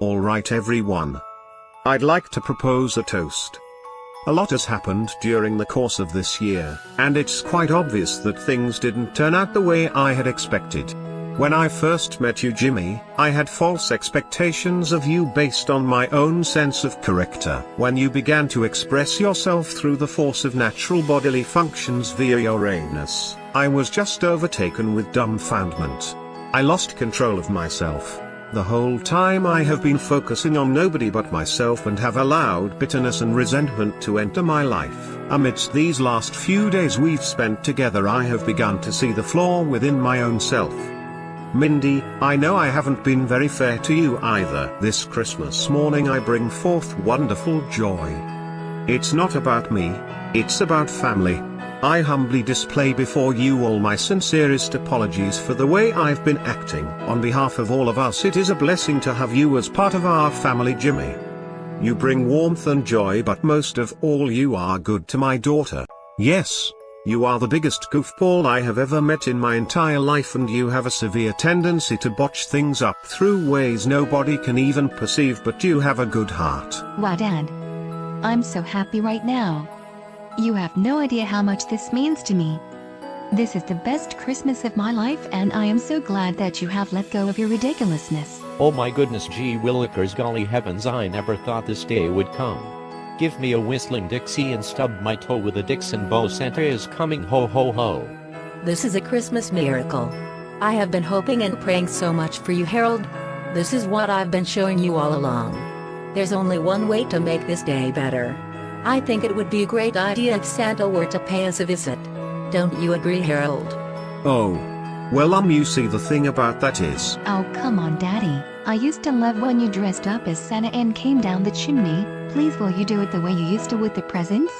Alright everyone. I'd like to propose a toast. A lot has happened during the course of this year, and it's quite obvious that things didn't turn out the way I had expected. When I first met you, Jimmy, I had false expectations of you based on my own sense of character. When you began to express yourself through the force of natural bodily functions via your anus, I was just overtaken with dumbfoundment. I lost control of myself. The whole time I have been focusing on nobody but myself and have allowed bitterness and resentment to enter my life. Amidst these last few days we've spent together, I have begun to see the flaw within my own self. Mindy, I know I haven't been very fair to you either. This Christmas morning I bring forth wonderful joy. It's not about me, it's about family. I humbly display before you all my sincerest apologies for the way I've been acting. On behalf of all of us, it is a blessing to have you as part of our family, Jimmy. You bring warmth and joy, but most of all you are good to my daughter. Yes, you are the biggest goofball I have ever met in my entire life, and you have a severe tendency to botch things up through ways nobody can even perceive, but you have a good heart. Wow, Dad. I'm so happy right now. You have no idea how much this means to me. This is the best Christmas of my life, and I am so glad that you have let go of your ridiculousness. Oh my goodness, gee willikers, golly heavens, I never thought this day would come. Give me a whistling Dixie and stub my toe with a Dixon bow. Santa is coming, ho ho ho. This is a Christmas miracle. I have been hoping and praying so much for you, Harold. This is what I've been showing you all along. There's only one way to make this day better. I think it would be a great idea if Santa were to pay us a visit. Don't you agree, Harold? Oh. Well, you see, the thing about that is... Oh, come on, Daddy. I used to love when you dressed up as Santa and came down the chimney. Please, will you do it the way you used to with the presents?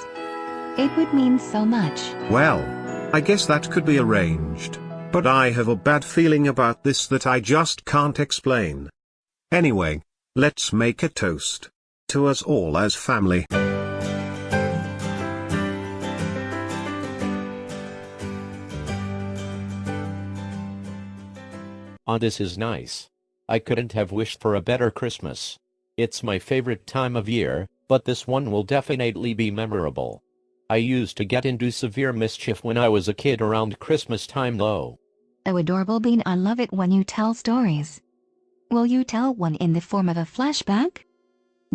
It would mean so much. Well, I guess that could be arranged. But I have a bad feeling about this that I just can't explain. Anyway, let's make a toast. To us all as family. Oh, this is nice. I couldn't have wished for a better Christmas. It's my favorite time of year, but this one will definitely be memorable. I used to get into severe mischief when I was a kid around Christmas time though. Oh, adorable Bean, I love it when you tell stories. Will you tell one in the form of a flashback?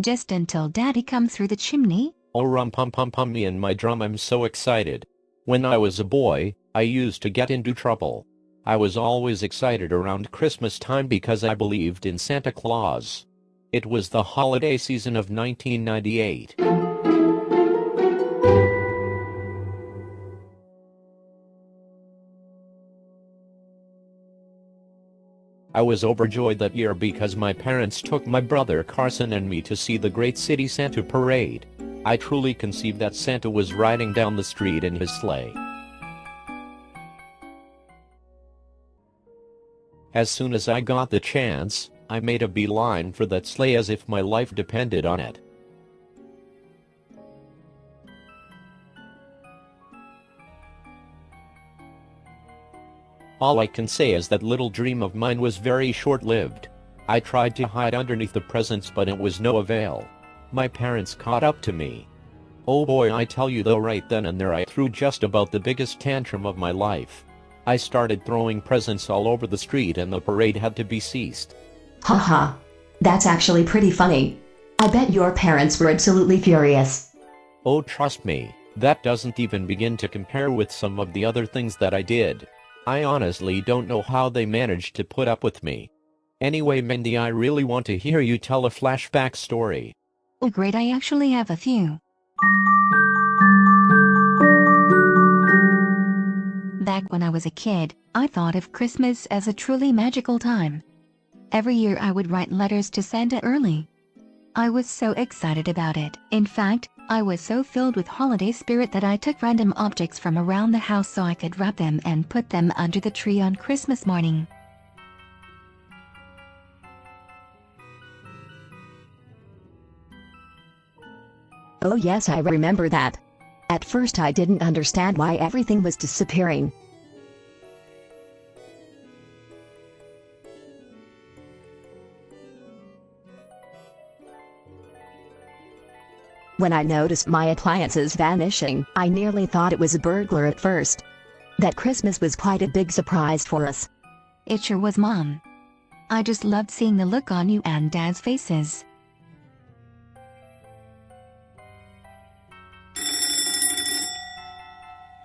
Just until Daddy comes through the chimney? Oh, rum pum pum pum, me and my drum, I'm so excited. When I was a boy, I used to get into trouble. I was always excited around Christmas time because I believed in Santa Claus. It was the holiday season of 1998. I was overjoyed that year because my parents took my brother Carson and me to see the Great City Santa Parade. I truly conceived that Santa was riding down the street in his sleigh. As soon as I got the chance, I made a beeline for that sleigh as if my life depended on it. All I can say is that little dream of mine was very short-lived. I tried to hide underneath the presents, but it was no avail. My parents caught up to me. Oh boy, I tell you though, right then and there I threw just about the biggest tantrum of my life. I started throwing presents all over the street and the parade had to be ceased. Haha. That's actually pretty funny. I bet your parents were absolutely furious. Oh, trust me, that doesn't even begin to compare with some of the other things that I did. I honestly don't know how they managed to put up with me. Anyway, Mindy, I really want to hear you tell a flashback story. Oh great, I actually have a few. Back when I was a kid, I thought of Christmas as a truly magical time. Every year I would write letters to Santa early. I was so excited about it. In fact, I was so filled with holiday spirit that I took random objects from around the house so I could wrap them and put them under the tree on Christmas morning. Oh yes, I remember that. At first I didn't understand why everything was disappearing. When I noticed my appliances vanishing, I nearly thought it was a burglar at first. That Christmas was quite a big surprise for us. It sure was, Mom. I just loved seeing the look on you and Dad's faces.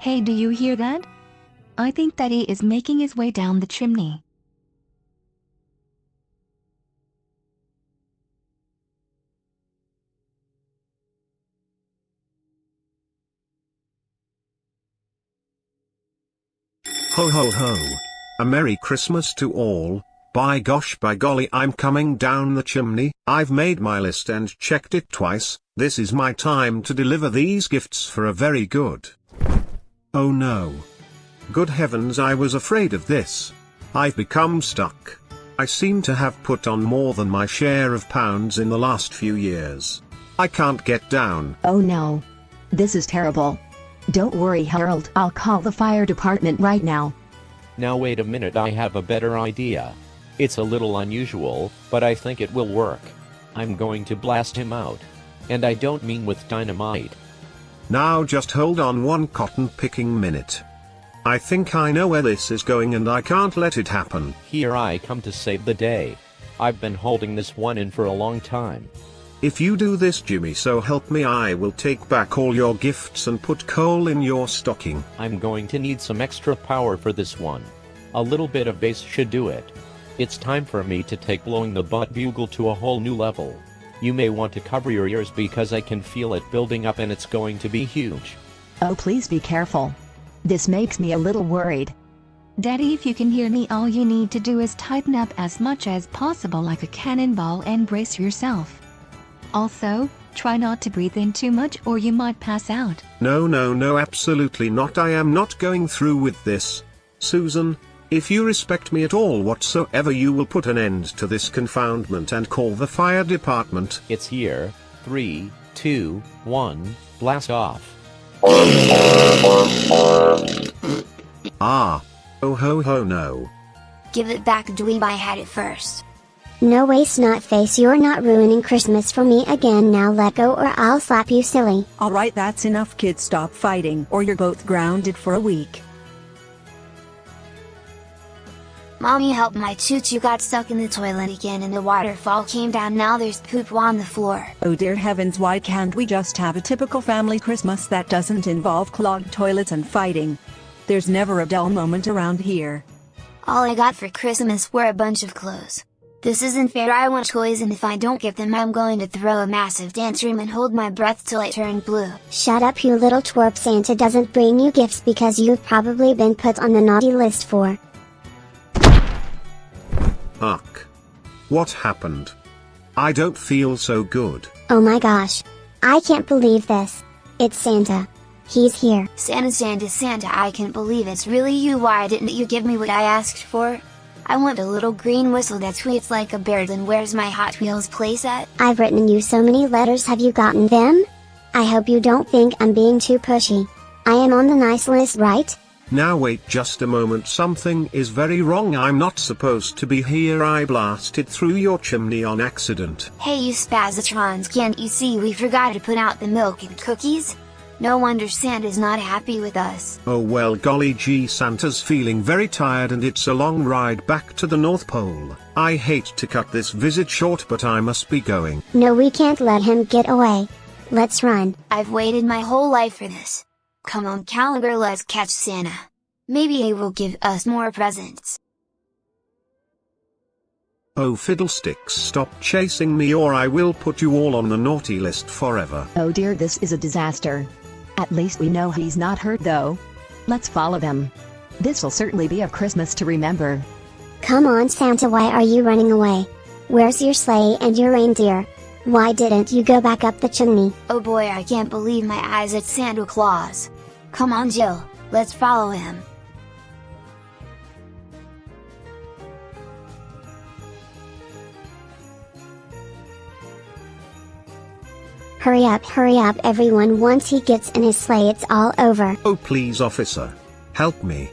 Hey, do you hear that? I think Daddy is making his way down the chimney. Ho ho ho. A Merry Christmas to all. By gosh by golly, I'm coming down the chimney. I've made my list and checked it twice. This is my time to deliver these gifts for a very good. Oh no. Good heavens, I was afraid of this. I've become stuck. I seem to have put on more than my share of pounds in the last few years. I can't get down. Oh no. This is terrible. Don't worry, Harold. I'll call the fire department right now. Now wait a minute, I have a better idea. It's a little unusual, but I think it will work. I'm going to blast him out. And I don't mean with dynamite. Now just hold on one cotton-picking minute. I think I know where this is going and I can't let it happen. Here I come to save the day. I've been holding this one in for a long time. If you do this, Jimmy, so help me, I will take back all your gifts and put coal in your stocking. I'm going to need some extra power for this one. A little bit of bass should do it. It's time for me to take blowing the butt bugle to a whole new level. You may want to cover your ears because I can feel it building up and it's going to be huge. Oh, please be careful. This makes me a little worried. Daddy, if you can hear me, all you need to do is tighten up as much as possible like a cannonball and brace yourself. Also, try not to breathe in too much or you might pass out. No, absolutely not. I am not going through with this. Susan, if you respect me at all whatsoever, you will put an end to this confoundment and call the fire department. It's here. 3, 2, 1, blast off. Ah. Oh ho ho no. Give it back, dweeb, I had it first. No way, snotface, you're not ruining Christmas for me again. Now let go or I'll slap you silly. Alright, that's enough, kids, stop fighting or you're both grounded for a week. Mommy, help, my choo-choo got stuck in the toilet again and the waterfall came down. Now there's poop on the floor. Oh dear heavens, why can't we just have a typical family Christmas that doesn't involve clogged toilets and fighting? There's never a dull moment around here. All I got for Christmas were a bunch of clothes. This isn't fair. I want toys and if I don't get them I'm going to throw a massive tantrum and hold my breath till I turn blue. Shut up, you little twerp. Santa doesn't bring you gifts because you've probably been put on the naughty list for. Ugh. What happened? I don't feel so good. Oh my gosh. I can't believe this. It's Santa. He's here. Santa, I can't believe it's really you. Why didn't you give me what I asked for? I want a little green whistle that tweets like a bear. Then where's my Hot Wheels playset? I've written you so many letters, have you gotten them? I hope you don't think I'm being too pushy. I am on the nice list, right? Now wait just a moment, something is very wrong. I'm not supposed to be here. I blasted through your chimney on accident. Hey you spazatrons, can't you see we forgot to put out the milk and cookies? No wonder Santa's not happy with us. Oh well, golly gee, Santa's feeling very tired and it's a long ride back to the North Pole. I hate to cut this visit short, but I must be going. No, we can't let him get away. Let's run. I've waited my whole life for this. Come on, Caliber, let's catch Santa. Maybe he will give us more presents. Oh fiddlesticks, stop chasing me or I will put you all on the naughty list forever. Oh dear, this is a disaster. At least we know he's not hurt though. Let's follow them. This will certainly be a Christmas to remember. Come on Santa, why are you running away? Where's your sleigh and your reindeer? Why didn't you go back up the chimney? Oh boy, I can't believe my eyes, it's Santa Claus. Come on Jill, let's follow him. Hurry up everyone, once he gets in his sleigh it's all over. Oh please officer. Help me.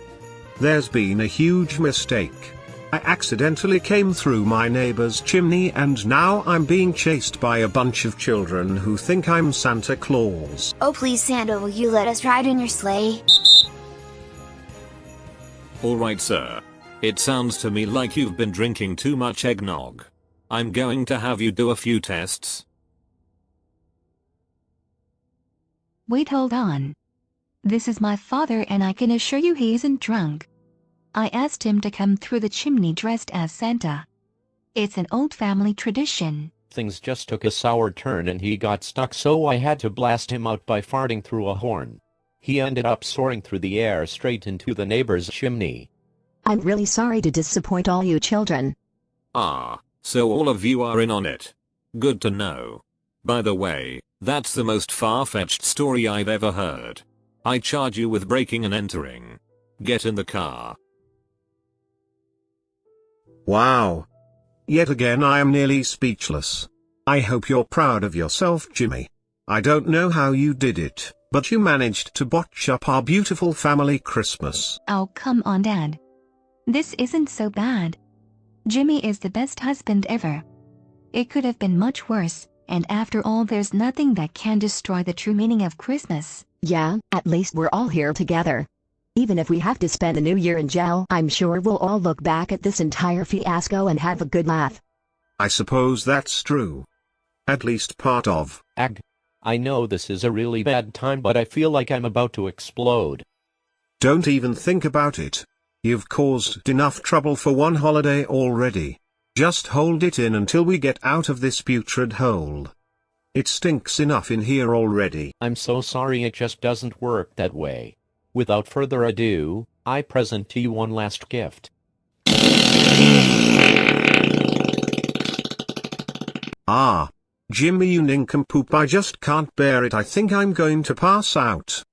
There's been a huge mistake. I accidentally came through my neighbor's chimney and now I'm being chased by a bunch of children who think I'm Santa Claus. Oh please Santa, will you let us ride in your sleigh? Alright sir. It sounds to me like you've been drinking too much eggnog. I'm going to have you do a few tests. Wait, hold on. This is my father and I can assure you he isn't drunk. I asked him to come through the chimney dressed as Santa. It's an old family tradition. Things just took a sour turn and he got stuck, so I had to blast him out by farting through a horn. He ended up soaring through the air straight into the neighbor's chimney. I'm really sorry to disappoint all you children. Ah, so all of you are in on it. Good to know. By the way, that's the most far-fetched story I've ever heard. I charge you with breaking and entering. Get in the car. Wow. Yet again I am nearly speechless. I hope you're proud of yourself, Jimmy. I don't know how you did it, but you managed to botch up our beautiful family Christmas. Oh, come on, Dad. This isn't so bad. Jimmy is the best husband ever. It could have been much worse, and after all there's nothing that can destroy the true meaning of Christmas. Yeah, at least we're all here together. Even if we have to spend the new year in jail, I'm sure we'll all look back at this entire fiasco and have a good laugh. I suppose that's true. At least part of. Ag. I know this is a really bad time, but I feel like I'm about to explode. Don't even think about it. You've caused enough trouble for one holiday already. Just hold it in until we get out of this putrid hole. It stinks enough in here already. I'm so sorry, it just doesn't work that way. Without further ado, I present to you one last gift. Ah, Jimmy, you nincompoop, I just can't bear it. I think I'm going to pass out.